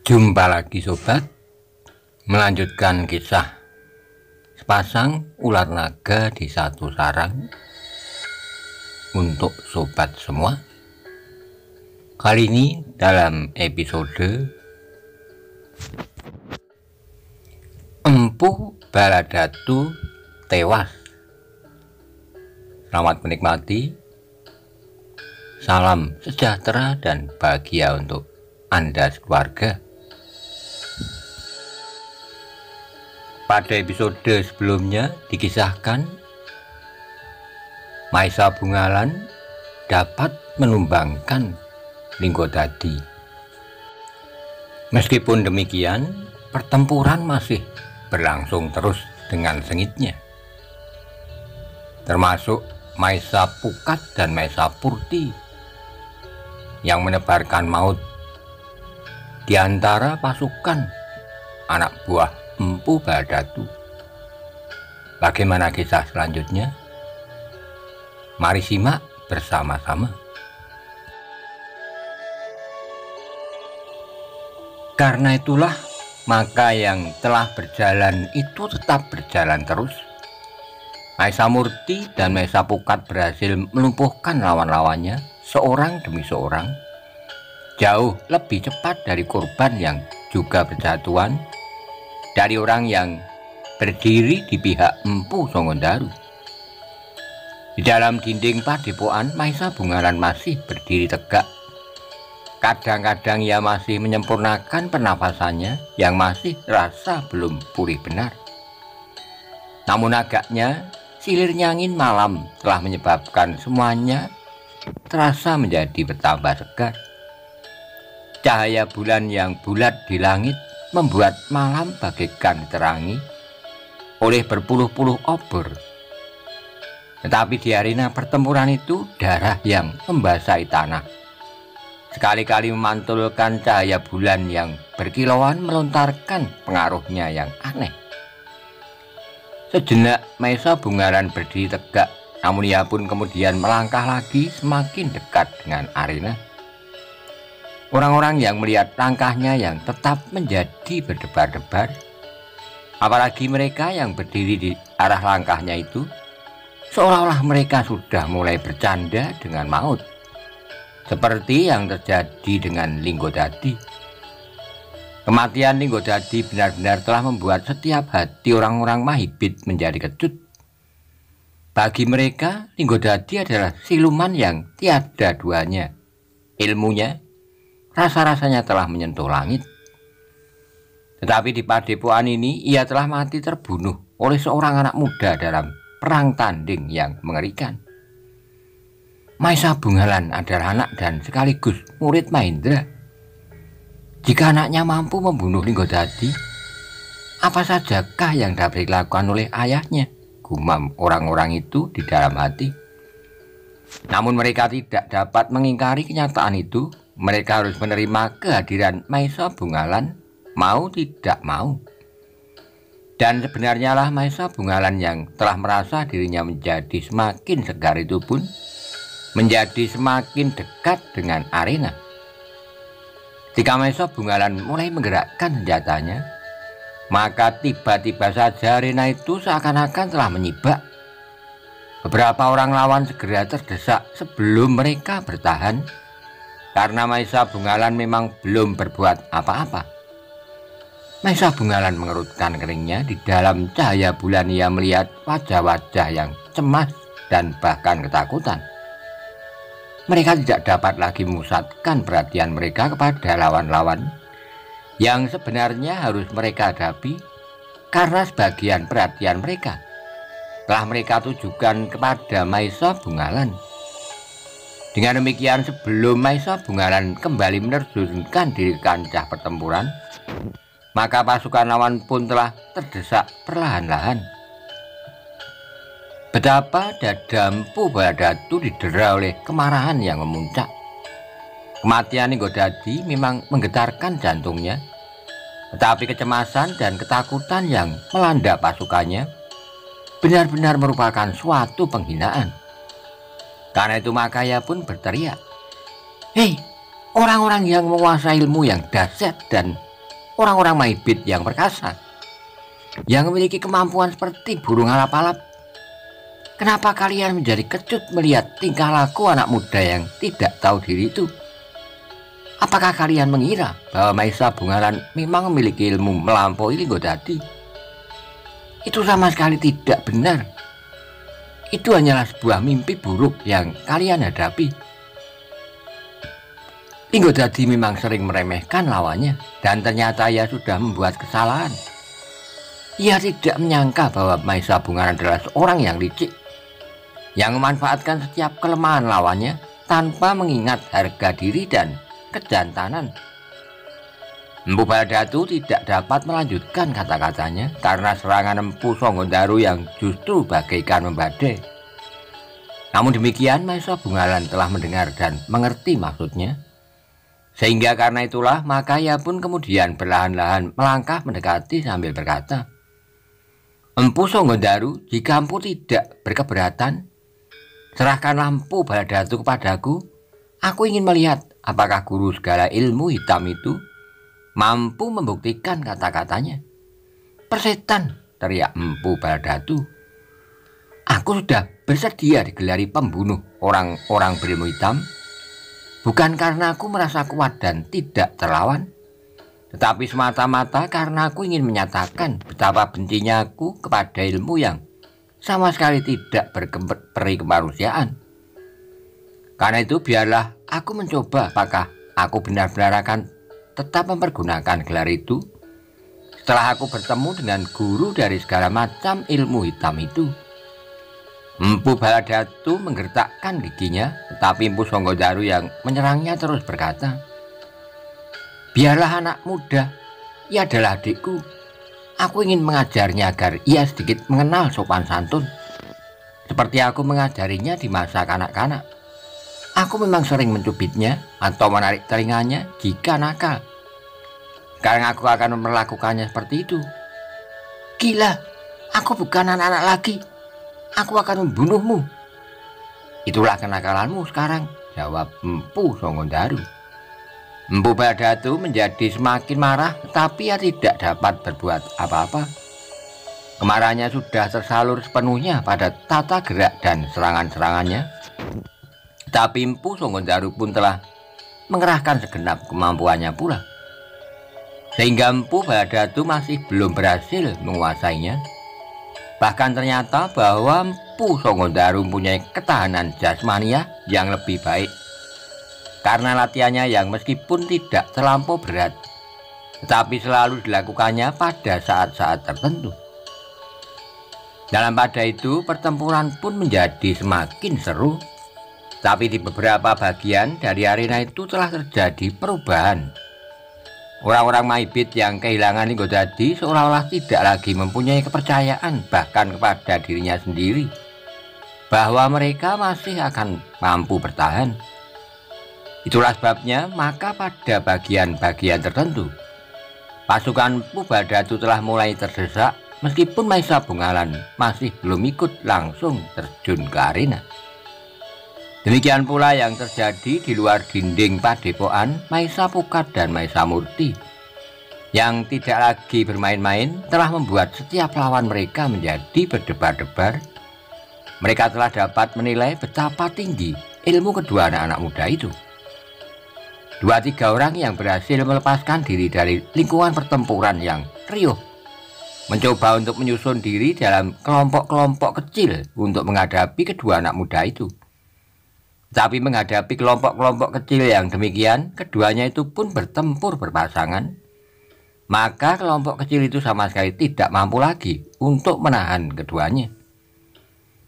Jumpa lagi sobat, melanjutkan kisah sepasang ular naga di satu sarang untuk sobat semua. Kali ini dalam episode Empu Baladatu tewas. Selamat menikmati. Salam sejahtera dan bahagia untuk Anda sekeluarga. Pada episode sebelumnya dikisahkan Maisa Bungalan dapat menumbangkan Linggodadi. Meskipun demikian, pertempuran masih berlangsung terus dengan sengitnya. Termasuk Maisa Pukat dan Maisa Purti yang menebarkan maut di antara pasukan anak buah Empu Baladatu. Bagaimana kisah selanjutnya? Mari simak bersama-sama. Karena itulah, maka yang telah berjalan itu tetap berjalan terus. Maisa Murti dan Maisa Pukat berhasil melumpuhkan lawan-lawannya seorang demi seorang, jauh lebih cepat dari korban yang juga berjatuhan dari orang yang berdiri di pihak Empu Songondaru. Di dalam dinding padepokan, Maisa Bungalan masih berdiri tegak. Kadang-kadang ia masih menyempurnakan pernapasannya yang masih terasa belum pulih benar. Namun agaknya silirnya angin malam telah menyebabkan semuanya terasa menjadi bertambah segar. Cahaya bulan yang bulat di langit membuat malam bagaikan diterangi oleh berpuluh-puluh obor. Tetapi di arena pertempuran itu, darah yang membasahi tanah sekali-kali memantulkan cahaya bulan yang berkilauan melontarkan pengaruhnya yang aneh. Sejenak Maisa Bungalan berdiri tegak, namun ia pun kemudian melangkah lagi semakin dekat dengan arena. Orang-orang yang melihat langkahnya yang tetap menjadi berdebar-debar, apalagi mereka yang berdiri di arah langkahnya itu, seolah-olah mereka sudah mulai bercanda dengan maut, seperti yang terjadi dengan Linggodadi. Kematian Linggodadi benar-benar telah membuat setiap hati orang-orang Mahibit menjadi kecut. Bagi mereka, Linggodadi adalah siluman yang tiada duanya. Ilmunya, rasa-rasanya telah menyentuh langit. Tetapi di padepokan ini, ia telah mati terbunuh oleh seorang anak muda dalam perang tanding yang mengerikan. Maisa Bungalan adalah anak dan sekaligus murid Mahendra. Jika anaknya mampu membunuh Linggodadi, apa sajakah yang dapat dilakukan oleh ayahnya? Gumam orang-orang itu di dalam hati. Namun mereka tidak dapat mengingkari kenyataan itu. Mereka harus menerima kehadiran Maisa Bungalan, mau tidak mau. Dan sebenarnya lah Maisa Bungalan yang telah merasa dirinya menjadi semakin segar itu pun menjadi semakin dekat dengan arena. Jika Maisa Bungalan mulai menggerakkan senjatanya, maka tiba-tiba saja arena itu seakan-akan telah menyibak. Beberapa orang lawan segera terdesak sebelum mereka bertahan, karena Maisa Bungalan memang belum berbuat apa-apa. Maisa Bungalan mengerutkan keringnya. Di dalam cahaya bulan ia melihat wajah-wajah yang cemas dan bahkan ketakutan. Mereka tidak dapat lagi memusatkan perhatian mereka kepada lawan-lawan yang sebenarnya harus mereka hadapi, karena sebagian perhatian mereka telah mereka tujukan kepada Maisa Bungalan. Dengan demikian, sebelum Maisa Bungalan kembali menerjunkan diri ke kancah pertempuran, maka pasukan lawan pun telah terdesak perlahan-lahan. Betapa dada Empu Baladatu didera oleh kemarahan yang memuncak. Kematian Linggodadi memang menggetarkan jantungnya, tetapi kecemasan dan ketakutan yang melanda pasukannya benar-benar merupakan suatu penghinaan. Karena itu maka ia pun berteriak, "Hei, orang-orang yang menguasai ilmu yang dahsyat dan orang-orang maibit yang perkasa, yang memiliki kemampuan seperti burung alap-alap. Kenapa kalian menjadi kecut melihat tingkah laku anak muda yang tidak tahu diri itu? Apakah kalian mengira bahwa Maisa Bungaran memang memiliki ilmu melampaui Linggodadi? Itu sama sekali tidak benar. Itu hanyalah sebuah mimpi buruk yang kalian hadapi. Linggodadi memang sering meremehkan lawannya, dan ternyata ia sudah membuat kesalahan. Ia tidak menyangka bahwa Maisa Bungaran adalah seorang yang licik, yang memanfaatkan setiap kelemahan lawannya tanpa mengingat harga diri dan kejantanan. Empu Baladatu tidak dapat melanjutkan kata-katanya karena serangan Empu Sanggondaru yang justru bagaikan membadai. Namun demikian, Maisa Bungaran telah mendengar dan mengerti maksudnya. Sehingga karena itulah maka ia pun kemudian perlahan-lahan melangkah mendekati sambil berkata, "Empu Sanggondaru, jika Empu tidak berkeberatan, serahkanlah Empu Baladatu kepadaku. Aku ingin melihat apakah guru segala ilmu hitam itu mampu membuktikan kata-katanya." "Persetan," teriak Empu Baladatu. "Aku sudah bersedia digelari pembunuh orang-orang berilmu hitam. Bukan karena aku merasa kuat dan tidak terlawan, tetapi semata-mata karena aku ingin menyatakan betapa bencinya aku kepada ilmu yang sama sekali tidak berperi kemanusiaan. Karena itu biarlah aku mencoba apakah aku benar-benar akan tetap mempergunakan gelar itu setelah aku bertemu dengan guru dari segala macam ilmu hitam itu." Empu Baladatu menggertakkan giginya, tetapi Empu Sanggondaru yang menyerangnya terus berkata, "Biarlah anak muda, ia adalah adikku. Aku ingin mengajarnya agar ia sedikit mengenal sopan santun, seperti aku mengajarinya di masa kanak-kanak. Aku memang sering mencubitnya atau menarik telinganya jika nakal. Sekarang aku akan memperlakukannya seperti itu." "Gila, aku bukan anak-anak lagi. Aku akan membunuhmu." "Itulah kenakalanmu sekarang," jawab Empu Sanggondaru. Empu Baladatu menjadi semakin marah, tetapi ia tidak dapat berbuat apa-apa. Kemarahannya sudah tersalur sepenuhnya pada tata gerak dan serangan-serangannya. Tapi Empu Sanggondaru pun telah mengerahkan segenap kemampuannya pula, sehingga Empu Baladatu masih belum berhasil menguasainya. Bahkan ternyata bahwa Empu Sanggondaru mempunyai ketahanan jasmania yang lebih baik karena latihannya yang meskipun tidak terlampau berat, tetapi selalu dilakukannya pada saat-saat tertentu. Dalam pada itu pertempuran pun menjadi semakin seru, tapi di beberapa bagian dari arena itu telah terjadi perubahan. Orang-orang maibit yang kehilangan Linggodadi seolah-olah tidak lagi mempunyai kepercayaan bahkan kepada dirinya sendiri bahwa mereka masih akan mampu bertahan. Itulah sebabnya maka pada bagian-bagian tertentu pasukan Empu Baladatu telah mulai terdesak, meskipun Maisa Bungaran masih belum ikut langsung terjun ke arena. Demikian pula yang terjadi di luar dinding padepokan Maisa Pukat dan Maisa Murti, yang tidak lagi bermain-main telah membuat setiap lawan mereka menjadi berdebar-debar. Mereka telah dapat menilai betapa tinggi ilmu kedua anak-anak muda itu. 2-3 orang yang berhasil melepaskan diri dari lingkungan pertempuran yang riuh mencoba untuk menyusun diri dalam kelompok-kelompok kecil untuk menghadapi kedua anak muda itu. Tapi menghadapi kelompok-kelompok kecil yang demikian, keduanya itu pun bertempur berpasangan. Maka kelompok kecil itu sama sekali tidak mampu lagi untuk menahan keduanya.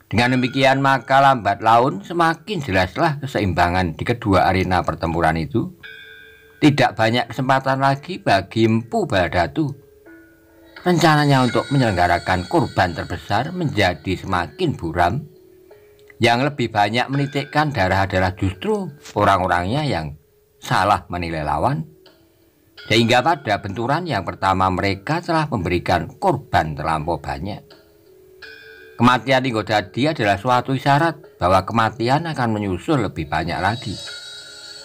Dengan demikian maka lambat laun semakin jelaslah keseimbangan di kedua arena pertempuran itu. Tidak banyak kesempatan lagi bagi Empu Baladatu. Rencananya untuk menyelenggarakan kurban terbesar menjadi semakin buram. Yang lebih banyak menitikkan darah adalah justru orang-orangnya yang salah menilai lawan. Sehingga pada benturan yang pertama mereka telah memberikan korban terlampau banyak. Kematian Linggodadi adalah suatu isyarat bahwa kematian akan menyusul lebih banyak lagi,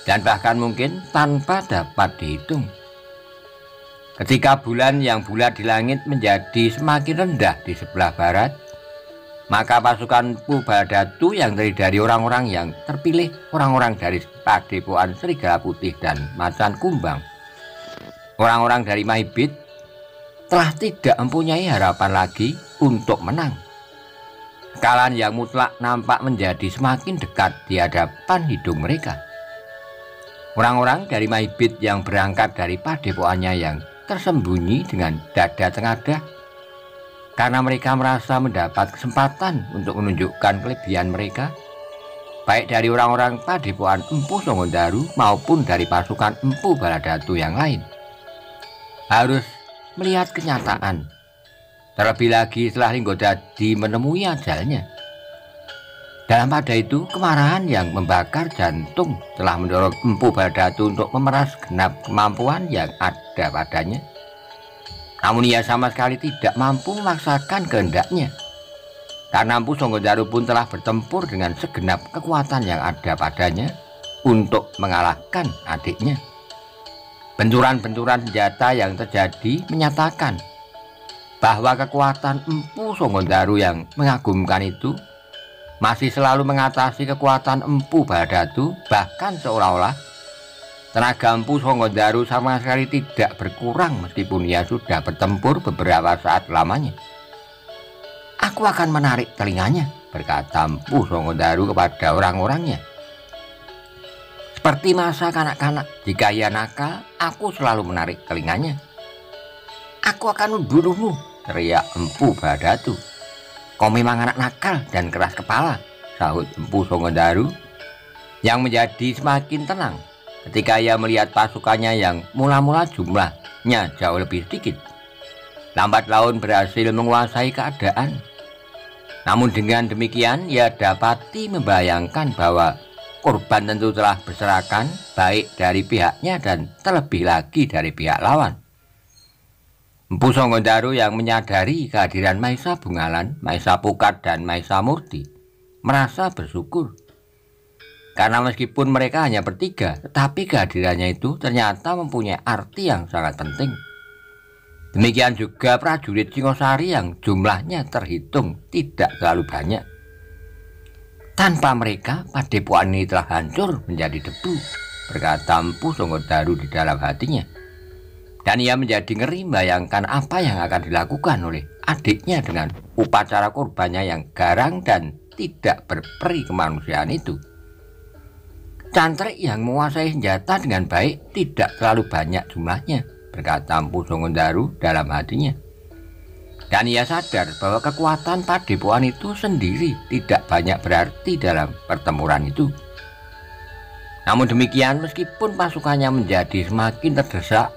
dan bahkan mungkin tanpa dapat dihitung. Ketika bulan yang bulat di langit menjadi semakin rendah di sebelah barat, maka pasukan Empu Baladatu yang terdiri dari orang-orang yang terpilih, orang-orang dari Padepokan Serigala Putih dan Macan Kumbang, orang-orang dari Maibit, telah tidak mempunyai harapan lagi untuk menang. Kekalahan yang mutlak nampak menjadi semakin dekat di hadapan hidung mereka. Orang-orang dari Maibit yang berangkat dari padepokannya yang tersembunyi dengan dada tengadah, karena mereka merasa mendapat kesempatan untuk menunjukkan kelebihan mereka, baik dari orang-orang padepokan Empu Songondaru maupun dari pasukan Empu Baladatu yang lain, harus melihat kenyataan. Terlebih lagi setelah Linggodadi menemui ajalnya. Dalam pada itu, kemarahan yang membakar jantung telah mendorong Empu Baladatu untuk memeras genap kemampuan yang ada padanya. Namun ia sama sekali tidak mampu memaksakan kehendaknya, karena Empu Songondaru pun telah bertempur dengan segenap kekuatan yang ada padanya untuk mengalahkan adiknya. Benturan-benturan senjata yang terjadi menyatakan bahwa kekuatan Empu Songondaru yang mengagumkan itu masih selalu mengatasi kekuatan Empu Baladatu, bahkan seolah-olah tenaga Empu Songondaru sama sekali tidak berkurang meskipun ia sudah bertempur beberapa saat lamanya. "Aku akan menarik telinganya," berkata Empu Songondaru kepada orang-orangnya. "Seperti masa kanak-kanak, jika ia nakal, aku selalu menarik telinganya." "Aku akan membunuhmu," teriak Empu Baladatu. "Kau memang anak nakal dan keras kepala," sahut Empu Songondaru yang menjadi semakin tenang ketika ia melihat pasukannya yang mula-mula jumlahnya jauh lebih sedikit lambat laun berhasil menguasai keadaan. Namun dengan demikian ia dapati membayangkan bahwa korban tentu telah berserakan, baik dari pihaknya dan terlebih lagi dari pihak lawan. Empu Songondaru yang menyadari kehadiran Maesa Bungalan, Maesa Pukat, dan Maesa Murti merasa bersyukur. Karena meskipun mereka hanya bertiga, tetapi kehadirannya itu ternyata mempunyai arti yang sangat penting. Demikian juga prajurit Singosari yang jumlahnya terhitung tidak terlalu banyak. "Tanpa mereka, padepokan ini telah hancur menjadi debu," berkata Empu Songondaru di dalam hatinya. Dan ia menjadi ngeri membayangkan apa yang akan dilakukan oleh adiknya dengan upacara kurbannya yang garang dan tidak berperi kemanusiaan itu. "Cantrik yang menguasai senjata dengan baik tidak terlalu banyak jumlahnya," berkata Empu Songondaru dalam hatinya. Dan ia sadar bahwa kekuatan padepokan itu sendiri tidak banyak berarti dalam pertempuran itu. Namun demikian, meskipun pasukannya menjadi semakin terdesak,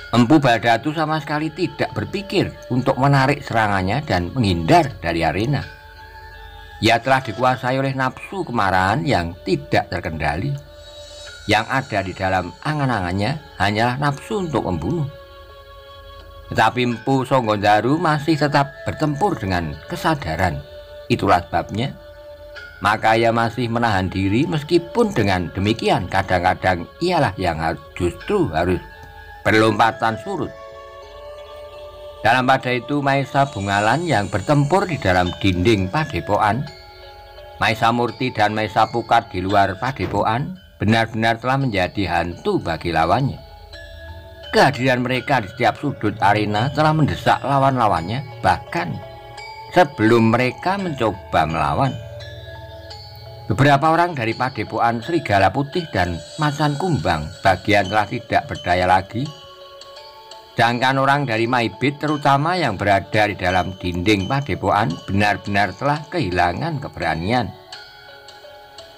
Empu Baladatu sama sekali tidak berpikir untuk menarik serangannya dan menghindar dari arena. Ia telah dikuasai oleh nafsu kemarahan yang tidak terkendali. Yang ada di dalam angan-angannya hanyalah nafsu untuk membunuh. Tetapi Empu Songondaru masih tetap bertempur dengan kesadaran. Itulah sebabnya maka ia masih menahan diri, meskipun dengan demikian kadang-kadang ialah yang justru harus berlompatan surut. Dalam pada itu Maesa Bungalan yang bertempur di dalam dinding padepokan, Maesa Murti dan Maesa Pukat di luar padepokan benar-benar telah menjadi hantu bagi lawannya. Kehadiran mereka di setiap sudut arena telah mendesak lawan-lawannya, bahkan sebelum mereka mencoba melawan. Beberapa orang dari padepokan Serigala Putih dan Macan Kumbang bagian telah tidak berdaya lagi, sedangkan orang dari Maibit terutama yang berada di dalam dinding padepokan benar-benar telah kehilangan keberanian.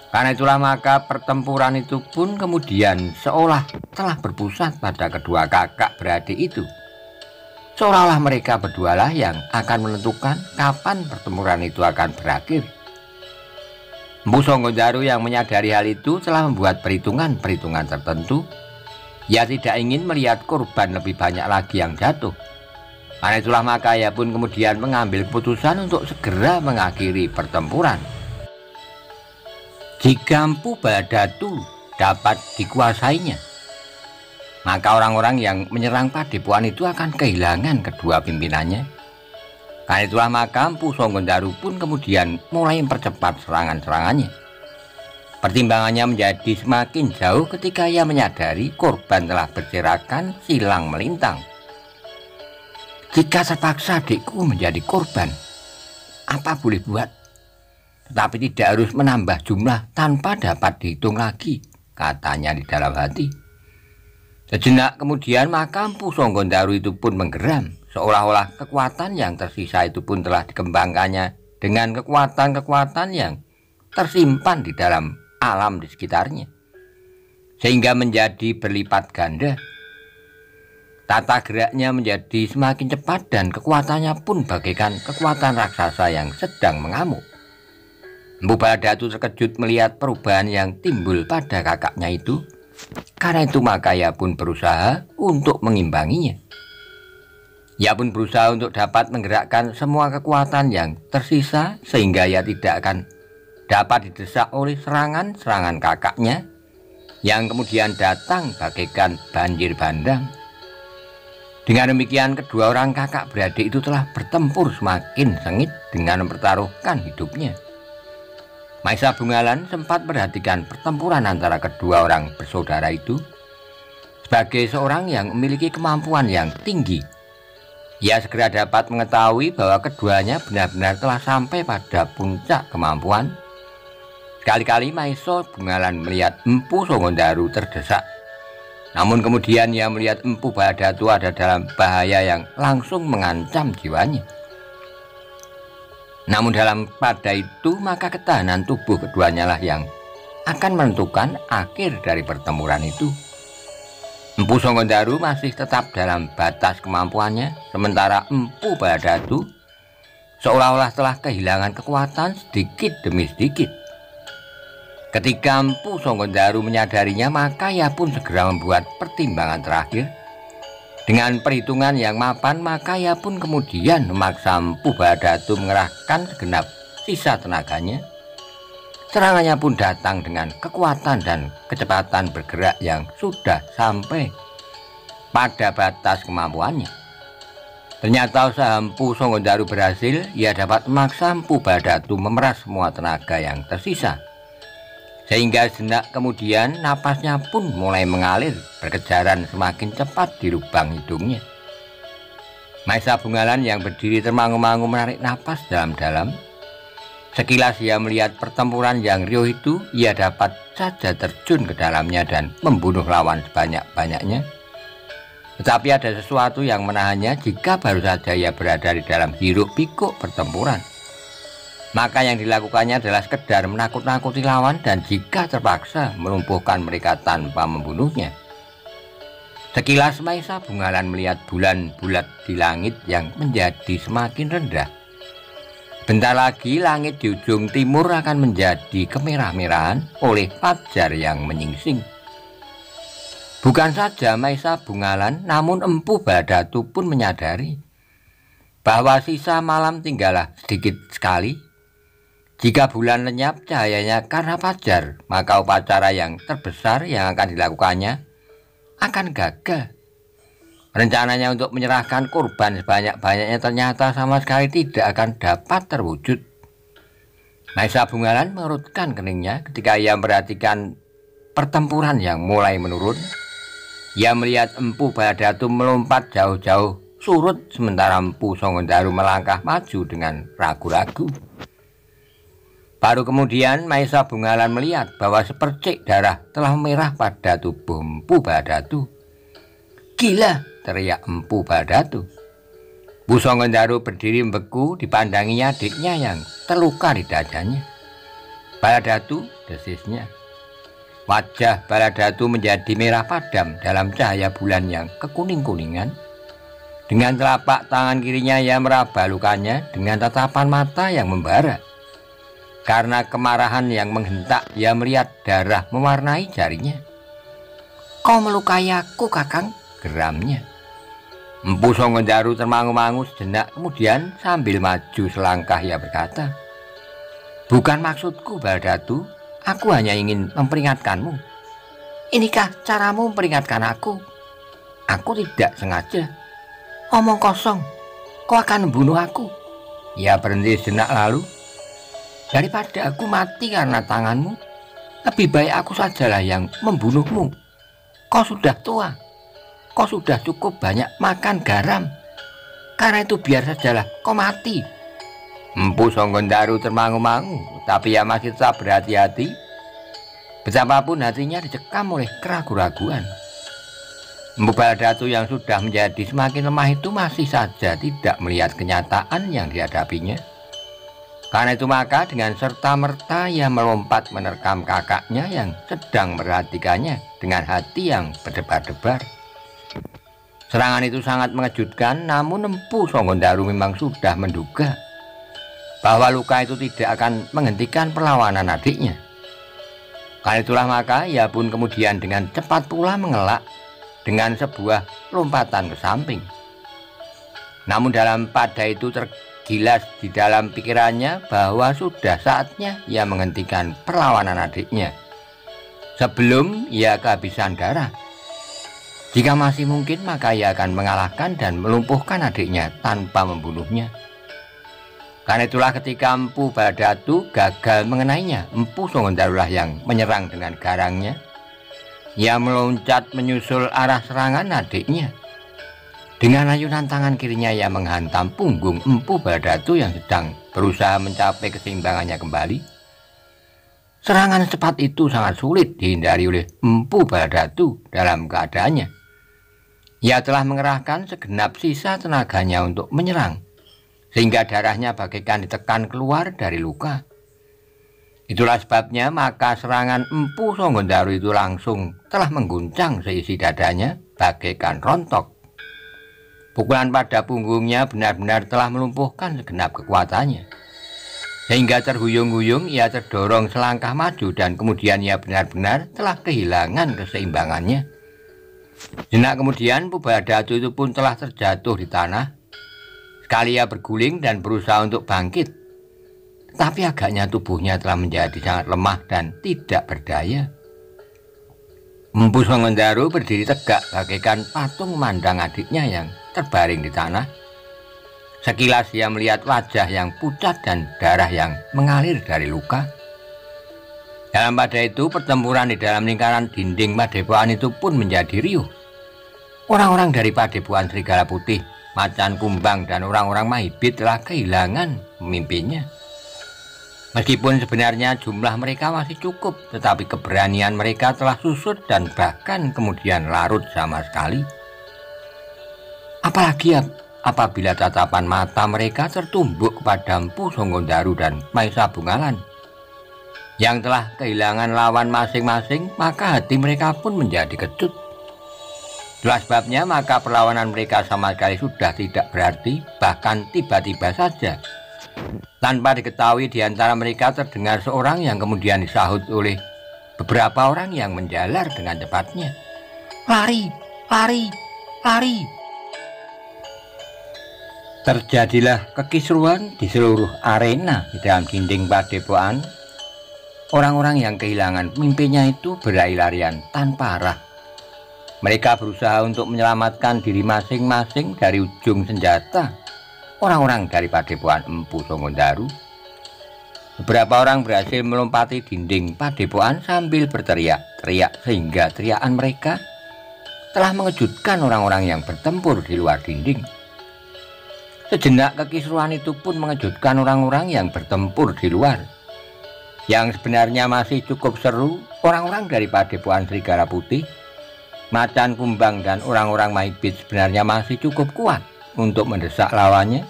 Karena itulah maka pertempuran itu pun kemudian seolah telah berpusat pada kedua kakak beradik itu, seolah-olah mereka berdualah yang akan menentukan kapan pertempuran itu akan berakhir. Empu Songondaru yang menyadari hal itu telah membuat perhitungan-perhitungan tertentu. Ia tidak ingin melihat korban lebih banyak lagi yang jatuh. Karena itulah maka ia pun kemudian mengambil keputusan untuk segera mengakhiri pertempuran. Jika Empu Baladatu dapat dikuasainya, Maka orang-orang yang menyerang padepokan itu akan kehilangan kedua pimpinannya. Karena itulah maka Mpu Sanggondaru pun kemudian mulai mempercepat serangan-serangannya. Pertimbangannya menjadi semakin jauh ketika ia menyadari korban telah berserakan silang melintang. Jika terpaksa adikku menjadi korban, apa boleh buat? Tetapi tidak harus menambah jumlah tanpa dapat dihitung lagi, katanya di dalam hati. Sejenak kemudian maka Mpu Sanggondaru itu pun menggeram, seolah-olah kekuatan yang tersisa itu pun telah dikembangkannya dengan kekuatan-kekuatan yang tersimpan di dalam alam di sekitarnya, sehingga menjadi berlipat ganda. Tata geraknya menjadi semakin cepat dan kekuatannya pun bagaikan kekuatan raksasa yang sedang mengamuk. Mpu Baladatu terkejut melihat perubahan yang timbul pada kakaknya itu. Karena itu maka ia pun berusaha untuk mengimbanginya. Ia pun berusaha untuk dapat menggerakkan semua kekuatan yang tersisa sehingga ia tidak akan dapat didesak oleh serangan-serangan kakaknya yang kemudian datang bagaikan banjir bandang. Dengan demikian kedua orang kakak beradik itu telah bertempur semakin sengit dengan mempertaruhkan hidupnya. Maisa Bungalan sempat perhatikan pertempuran antara kedua orang bersaudara itu. Sebagai seorang yang memiliki kemampuan yang tinggi, ia segera dapat mengetahui bahwa keduanya benar-benar telah sampai pada puncak kemampuan. Sekali-kali Maisa Bungalan melihat Mpu Sanggondaru terdesak. Namun kemudian ia melihat Mpu Baladatu ada dalam bahaya yang langsung mengancam jiwanya. Namun pada itu maka ketahanan tubuh keduanya lah yang akan menentukan akhir dari pertempuran itu. Mpu Sanggondaru masih tetap dalam batas kemampuannya, sementara Mpu Baladatu seolah-olah telah kehilangan kekuatan sedikit demi sedikit. Ketika Mpu Sanggondaru menyadarinya, maka ia pun segera membuat pertimbangan terakhir. Dengan perhitungan yang mapan, maka ia pun kemudian memaksa Mpu Baladatu mengerahkan segenap sisa tenaganya. Serangannya pun datang dengan kekuatan dan kecepatan bergerak yang sudah sampai pada batas kemampuannya. Ternyata usaha Mpu Sanggondaru berhasil. Ia dapat memaksa Mpu Baladatu memeras semua tenaga yang tersisa, sehingga sejenak kemudian napasnya pun mulai mengalir berkejaran semakin cepat di lubang hidungnya. Maisa Bungalan yang berdiri termangu-mangu menarik napas dalam-dalam. Sekilas ia melihat pertempuran yang riuh itu, ia dapat saja terjun ke dalamnya dan membunuh lawan sebanyak-banyaknya. Tetapi ada sesuatu yang menahannya jika baru saja ia berada di dalam hiruk-pikuk pertempuran. Maka yang dilakukannya adalah sekedar menakut-nakuti lawan dan jika terpaksa melumpuhkan mereka tanpa membunuhnya. Sekilas Maisa Bungalan melihat bulan bulat di langit yang menjadi semakin rendah. Bentar lagi langit di ujung timur akan menjadi kemerah-merahan oleh fajar yang menyingsing. Bukan saja Maisa Bungalan, namun Mpu Baladatu pun menyadari bahwa sisa malam tinggallah sedikit sekali. Jika bulan lenyap cahayanya karena fajar, maka upacara yang terbesar yang akan dilakukannya akan gagal. Rencananya untuk menyerahkan korban sebanyak-banyaknya ternyata sama sekali tidak akan dapat terwujud. Maisa Bungalan mengerutkan keningnya ketika ia memperhatikan pertempuran yang mulai menurun. Ia melihat Mpu Baladatu melompat jauh-jauh surut, sementara Mpu Sanggondaru melangkah maju dengan ragu-ragu. Baru kemudian Maisa Bungalan melihat bahwa sepercik darah telah merah pada tubuh Mpu Baladatu. "Gila!" teriak Mpu Baladatu. Mpu Sanggondaru berdiri membeku dipandanginya adiknya yang terluka di dadanya. "Baladatu," desisnya. Wajah Baladatu menjadi merah padam dalam cahaya bulan yang kekuning-kuningan. Dengan telapak tangan kirinya ia meraba lukanya dengan tatapan mata yang membara. Karena kemarahan yang menghentak, ia melihat darah mewarnai jarinya. "Kau melukai aku, Kakang," geramnya. Mpu Sanggondaru termangu-mangu sejenak, kemudian sambil maju selangkah ia berkata, "Bukan maksudku, Baladatu. Aku hanya ingin memperingatkanmu." "Inikah caramu memperingatkan aku?" Aku tidak sengaja. Omong kosong, kau akan membunuh aku. Ia berhenti sejenak lalu. Daripada aku mati karena tanganmu, lebih baik aku sajalah yang membunuhmu. Kau sudah tua, kau sudah cukup banyak makan garam. Karena itu biar sajalah kau mati. Empu Songgondaru termangu-mangu, tapi ia masih tetap berhati-hati. Betapapun hatinya dicekam oleh keraguan-raguan. Empu Baladatu yang sudah menjadi semakin lemah itu masih saja tidak melihat kenyataan yang dihadapinya. Karena itu maka dengan serta-merta ia melompat menerkam kakaknya yang sedang memperhatikannya dengan hati yang berdebar-debar. Serangan itu sangat mengejutkan, namun Empu Songgondaru memang sudah menduga bahwa luka itu tidak akan menghentikan perlawanan adiknya. Karena itulah maka ia pun kemudian dengan cepat pula mengelak dengan sebuah lompatan ke samping. Namun pada itu tergilas di dalam pikirannya bahwa sudah saatnya ia menghentikan perlawanan adiknya sebelum ia kehabisan darah. Jika masih mungkin maka ia akan mengalahkan dan melumpuhkan adiknya tanpa membunuhnya. Karena itulah ketika Empu Baladatu gagal mengenainya, Empu Songgondarulah yang menyerang dengan garangnya. Ia meloncat menyusul arah serangan adiknya. Dengan ayunan tangan kirinya ia menghantam punggung Empu Baladatu yang sedang berusaha mencapai keseimbangannya kembali. Serangan cepat itu sangat sulit dihindari oleh Empu Baladatu dalam keadaannya. Ia telah mengerahkan segenap sisa tenaganya untuk menyerang, sehingga darahnya bagaikan ditekan keluar dari luka. Itulah sebabnya maka serangan Empu Songgondaru itu langsung telah mengguncang seisi dadanya bagaikan rontok. Pukulan pada punggungnya benar-benar telah melumpuhkan segenap kekuatannya. Sehingga terhuyung-huyung ia terdorong selangkah maju dan kemudian ia benar-benar telah kehilangan keseimbangannya. Sejenak kemudian Empu Baladatu itu pun telah terjatuh di tanah. Sekali ia berguling dan berusaha untuk bangkit, tapi agaknya tubuhnya telah menjadi sangat lemah dan tidak berdaya. Empu Songgondaru berdiri tegak bagaikan patung memandang adiknya yang terbaring di tanah. Sekilas ia melihat wajah yang pucat dan darah yang mengalir dari luka. Dalam pada itu pertempuran di dalam lingkaran dinding Padepokan itu pun menjadi riuh. Orang-orang dari Padepokan Serigala Putih, Macan Kumbang dan orang-orang Mahibit telah kehilangan pemimpinnya. Meskipun sebenarnya jumlah mereka masih cukup, tetapi keberanian mereka telah susut dan bahkan kemudian larut sama sekali. Apalagi apabila tatapan mata mereka tertumbuk kepada Empu Songgondaru dan Maesa Bungalan yang telah kehilangan lawan masing-masing, maka hati mereka pun menjadi kecut. Itulah sebabnya maka perlawanan mereka sama sekali sudah tidak berarti, bahkan tiba-tiba saja tanpa diketahui di antara mereka terdengar seorang yang kemudian disahut oleh beberapa orang yang menjalar dengan cepatnya. Lari, lari, lari. Terjadilah kekisruan di seluruh arena di dalam dinding Padepokan. Orang-orang yang kehilangan pemimpinnya itu berlari-larian tanpa arah. Mereka berusaha untuk menyelamatkan diri masing-masing dari ujung senjata orang-orang dari Padepokan Empu Songgondaru. Beberapa orang berhasil melompati dinding Padepokan sambil berteriak-teriak sehingga teriakan mereka telah mengejutkan orang-orang yang bertempur di luar dinding. Sejenak kekisruan itu pun mengejutkan orang-orang yang bertempur di luar. Yang sebenarnya masih cukup seru, orang-orang dari Padepokan Serigala Putih, Macan Kumbang dan orang-orang Mahibit sebenarnya masih cukup kuat untuk mendesak lawannya.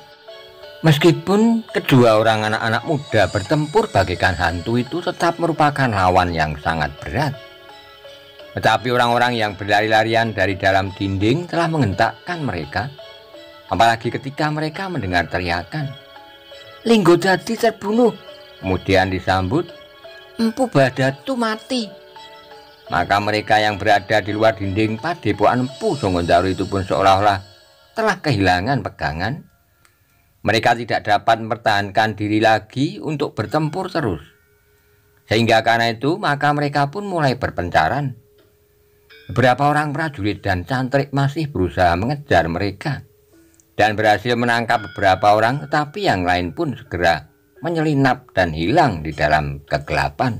Meskipun kedua orang anak-anak muda bertempur bagaikan hantu itu tetap merupakan lawan yang sangat berat. Tetapi orang-orang yang berlari-larian dari dalam dinding telah menghentakkan mereka. Apalagi ketika mereka mendengar teriakan, "Linggojati terbunuh!" Kemudian disambut, "Empu Baladatu mati!" Maka mereka yang berada di luar dinding Padepokan Empu Songgondaru itu pun seolah-olah telah kehilangan pegangan. Mereka tidak dapat mempertahankan diri lagi untuk bertempur terus. Sehingga karena itu maka mereka pun mulai berpencaran. Beberapa orang prajurit dan cantrik masih berusaha mengejar mereka dan berhasil menangkap beberapa orang, tetapi yang lain pun segera menyelinap dan hilang di dalam kegelapan.